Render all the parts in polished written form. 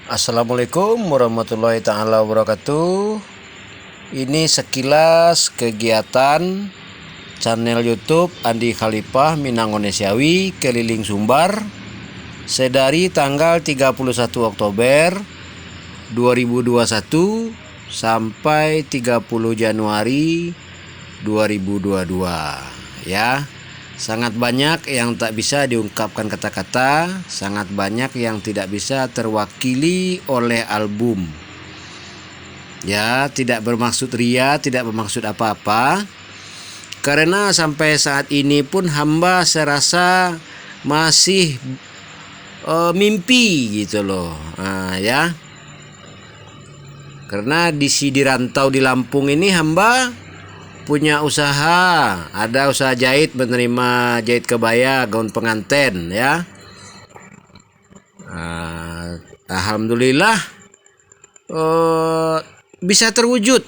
Assalamualaikum warahmatullahi taala wabarakatuh. Ini sekilas kegiatan channel YouTube Andi Khalifah Minangkonesiawi keliling Sumbar sedari tanggal 31 Oktober 2021 sampai 30 Januari 2022 ya. Sangat banyak yang tak bisa diungkapkan kata-kata, sangat banyak yang tidak bisa terwakili oleh album. Ya, tidak bermaksud ria, tidak bermaksud apa-apa. Karena sampai saat ini pun hamba serasa masih mimpi gitu loh. Ya. Karena di rantau di Lampung ini hamba punya usaha, ada usaha jahit, menerima jahit kebaya, gaun pengantin ya. Alhamdulillah bisa terwujud.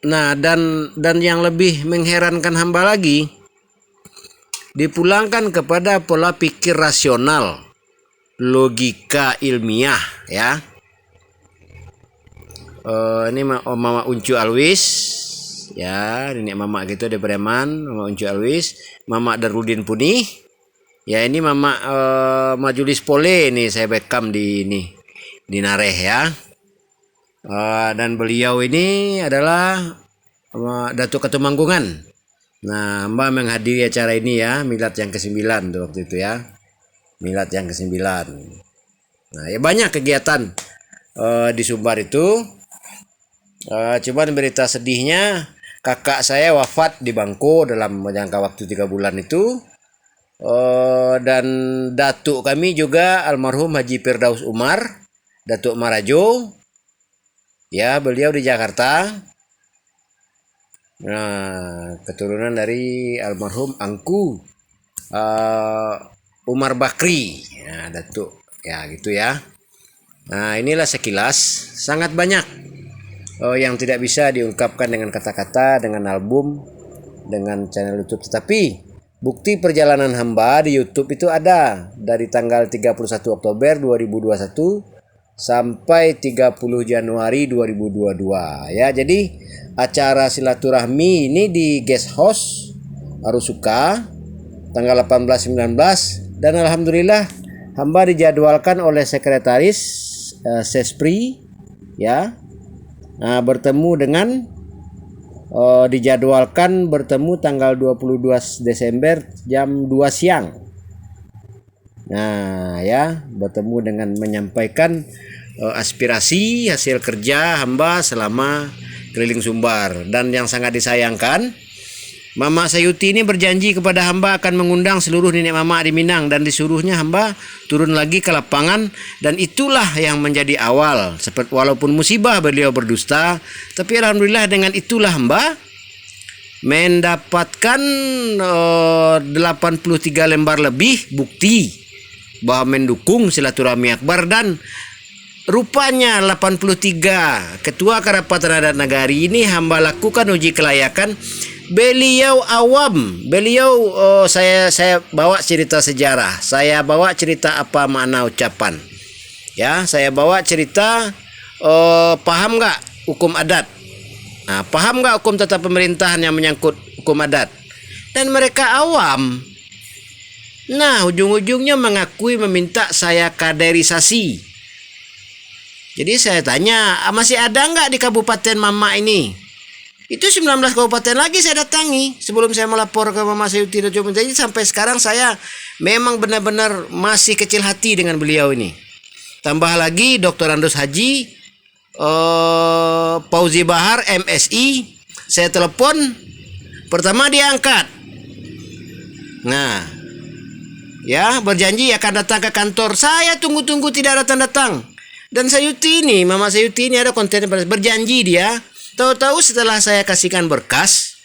Nah, dan yang lebih mengherankan hamba lagi, dipulangkan kepada pola pikir rasional, logika ilmiah ya. Ini Mama Uncu Alwis ya, nenek mama gitu ada Breman, Mama Uncu Alwis, Mama Darudin Punih. Ya, ini Mama Majulis Pole ini saya bekam di Nareh ya. Dan beliau ini adalah Datuk Ketumanggungan. Nah, hamba menghadiri acara ini ya, milad yang ke-9 tuh waktu itu ya. Milad yang ke-9. Nah, ya banyak kegiatan di Sumbar itu. Cuman berita sedihnya kakak saya wafat di Bangko dalam jangka waktu 3 bulan itu. Dan datuk kami juga almarhum Haji Firdaus Umar, Datuk Marajo. Ya, beliau di Jakarta. Nah, keturunan dari almarhum Angku Umar Bakri. Ya, Datuk. Ya, gitu ya. Nah, inilah sekilas, sangat banyak yang tidak bisa diungkapkan dengan kata-kata, dengan album, dengan channel YouTube. Tetapi bukti perjalanan hamba di YouTube itu ada dari tanggal 31 Oktober 2021 sampai 30 Januari 2022 ya. Jadi acara silaturahmi ini di guest house Arusuka tanggal 18 19, dan alhamdulillah hamba dijadwalkan oleh sekretaris Sespri ya. Nah, dijadwalkan bertemu tanggal 22 Desember jam 2 siang. Nah, ya, bertemu dengan menyampaikan aspirasi hasil kerja hamba selama keliling Sumbar. Dan yang sangat disayangkan, Mama Sayuti ini berjanji kepada hamba akan mengundang seluruh nenek mama di Minang, dan disuruhnya hamba turun lagi ke lapangan, dan itulah yang menjadi awal. Walaupun musibah beliau berdusta, tapi alhamdulillah dengan itulah hamba mendapatkan 83 lembar lebih bukti bahwa mendukung silaturahmi akbar. Dan rupanya 83 ketua Karapatan Adat Nagari ini hamba lakukan uji kelayakan. Beliau awam, beliau saya bawa cerita sejarah, saya bawa cerita apa makna ucapan, ya, saya bawa cerita paham nggak hukum adat, nah, paham nggak hukum tata pemerintahan yang menyangkut hukum adat, dan mereka awam. Nah, ujung-ujungnya mengakui meminta saya kaderisasi. Jadi saya tanya, masih ada nggak di Kabupaten Mama ini? Itu 19 kabupaten lagi saya datangi sebelum saya melapor ke Mama Sayuti. Jadi sampai sekarang saya memang benar-benar masih kecil hati dengan beliau ini. Tambah lagi Dr. Andus Haji Fauzi Bahar MSI, saya telepon, pertama dia angkat. Nah, ya, berjanji akan datang ke kantor. Saya tunggu-tunggu tidak datang-datang. Dan Sayuti ini, Mama Sayuti ini ada konten berjanji dia. Tahu-tahu setelah saya kasihkan berkas,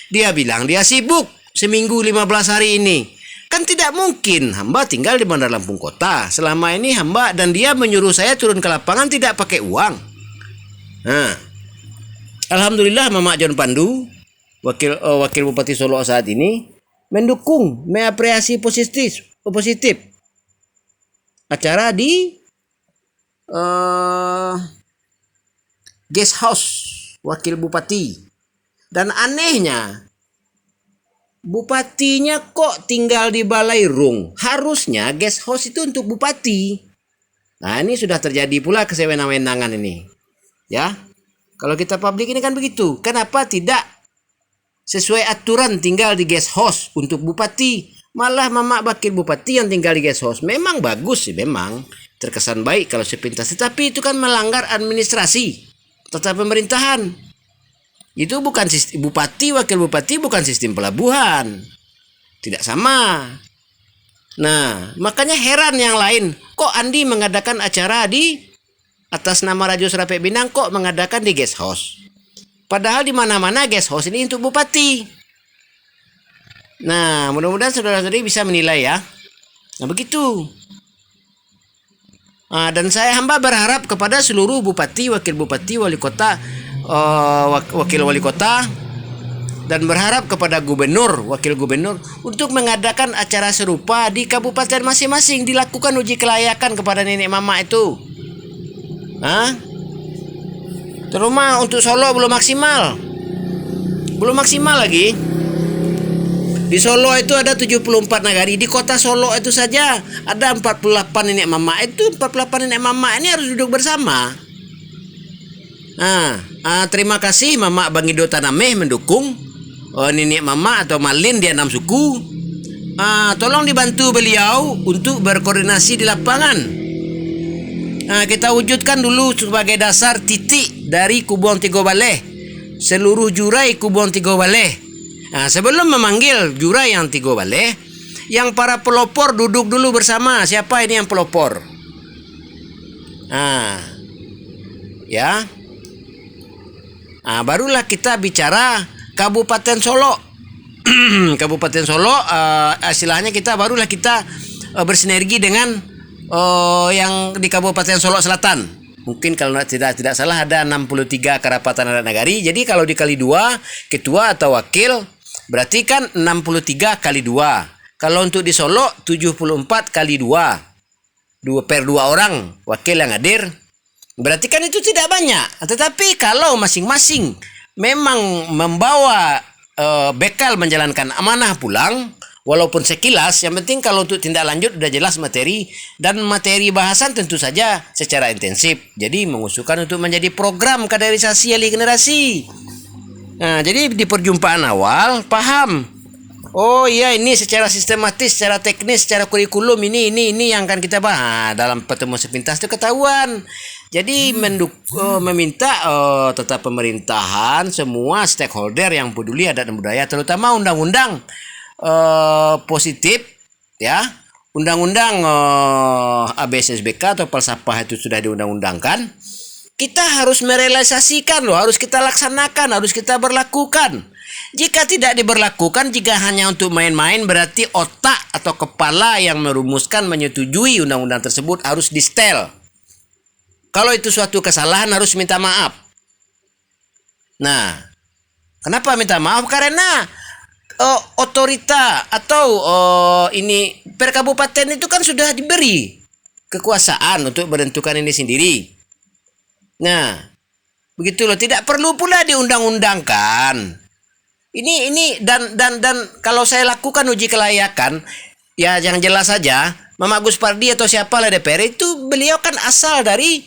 dia bilang dia sibuk seminggu 15 hari ini. Kan tidak mungkin, hamba tinggal di Bandar Lampung Kota. Selama ini hamba dan dia menyuruh saya turun ke lapangan tidak pakai uang. Nah, alhamdulillah Mama John Pandu, wakil Bupati Solo saat ini, mendukung, mengapresiasi positif acara di eh, guest house wakil bupati. Dan anehnya, bupatinya kok tinggal di Balairung. Harusnya guest house itu untuk bupati. Nah, ini sudah terjadi pula kesewenang-wenangan ini. Ya. Kalau kita publik ini kan begitu. Kenapa tidak sesuai aturan tinggal di guest house untuk bupati? Malah mama wakil bupati yang tinggal di guest house. Memang bagus sih, memang. Terkesan baik kalau sepintas. Tetapi itu kan melanggar administrasi tata pemerintahan. Itu bukan sistem bupati, wakil bupati bukan sistem pelabuhan. Tidak sama. Nah, makanya heran yang lain. Kok Andi mengadakan acara di atas nama Radio Serapek Bintang, kok mengadakan di guest house? Padahal di mana-mana guest house ini untuk bupati. Nah, mudah-mudahan saudara-saudari bisa menilai ya. Nah, begitu. Nah, dan saya hamba berharap kepada seluruh bupati, wali kota, wakil wali kota, dan berharap kepada gubernur, wakil gubernur untuk mengadakan acara serupa di kabupaten masing-masing, dilakukan uji kelayakan kepada nenek mama itu. Terutama untuk Solo belum maksimal. Belum maksimal lagi. Di Solo itu ada 74 nagari. Di kota Solo itu saja ada 48 nenek mama. Itu 48 nenek mama ini harus duduk bersama. Terima kasih Mama Bang Ido Tanameh mendukung nenek mama atau Malin di 6 suku. Tolong dibantu beliau untuk berkoordinasi di lapangan. Kita wujudkan dulu sebagai dasar titik dari Kubon Tigo Baleh, seluruh jurai Kubon Tigo Baleh. Sebelum memanggil jurai yang Tigo Baleh, yang para pelopor duduk dulu bersama. Siapa ini yang pelopor? Ya. Barulah kita bicara Kabupaten Solo. Kabupaten Solo, istilahnya barulah kita bersinergi dengan yang di Kabupaten Solo Selatan. Mungkin kalau tidak salah ada 63 kerapatan adat nagari. Jadi kalau dikali 2 ketua atau wakil berarti kan 63 kali 2. Kalau untuk di Solo 74 kali 2. 2 per 2 orang wakil yang hadir. Berarti kan itu tidak banyak. Tetapi kalau masing-masing memang membawa bekal menjalankan amanah pulang, walaupun sekilas, yang penting kalau untuk tindak lanjut sudah jelas materi, dan materi bahasan tentu saja secara intensif. Jadi mengusulkan untuk menjadi program kaderisasi alih generasi. Jadi di perjumpaan awal paham. Oh iya, ini secara sistematis, secara teknis, secara kurikulum ini yang akan kita bahas. Dalam pertemuan sepintas itu ketahuan. Jadi meminta tetap pemerintahan, semua stakeholder yang peduli adat dan budaya, terutama undang-undang positif ya, undang-undang ABSSBK atau Falsafah itu sudah diundang-undangkan. Kita harus merealisasikan loh, harus kita laksanakan, harus kita berlakukan. Jika tidak diberlakukan, jika hanya untuk main-main, berarti otak atau kepala yang merumuskan, menyetujui undang-undang tersebut harus di-setel. Kalau itu suatu kesalahan harus minta maaf. Nah, kenapa minta maaf? Karena otorita atau ini per kabupaten itu kan sudah diberi kekuasaan untuk menentukan ini sendiri. Nah, begitu loh, tidak perlu pula diundang-undangkan. Ini dan kalau saya lakukan uji kelayakan, ya yang jelas saja, Mama Agus Pardi atau siapalah DPR itu, beliau kan asal dari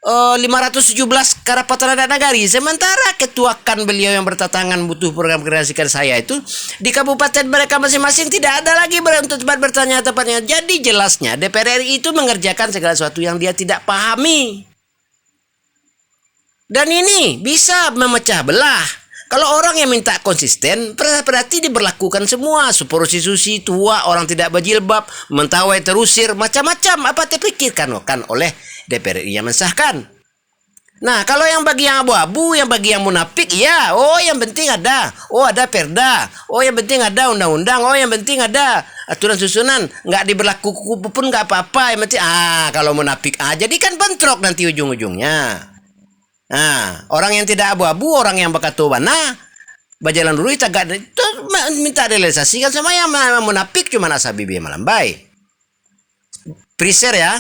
517 kerapatan adat nagari. Sementara ketuakan beliau yang bertatangan butuh program kreasikan saya itu di kabupaten mereka masing-masing tidak ada lagi untuk tempat bertanya tepatnya. Jadi jelasnya DPR RI itu mengerjakan segala sesuatu yang dia tidak pahami. Dan ini bisa memecah belah. Kalau orang yang minta konsisten, berarti diberlakukan semua. Susi tua, orang tidak berjilbab, mentawai terusir, macam-macam apa terpikirkan kan oleh DPR RI yang mensahkan. Nah, kalau yang bagi yang abu-abu, yang bagi yang munafik, ya, yang penting ada. Ada perda. Yang penting ada undang-undang. Yang penting ada aturan susunan. Nggak diberlakukan pun nggak apa-apa. Yang penting, kalau munafik, jadi kan bentrok nanti ujung-ujungnya. Nah, orang yang tidak abu-abu, orang yang berkata wana, berjalan dulu itu minta realisasi kan sama yang munafik cuma asabibi malambai. Preser ya.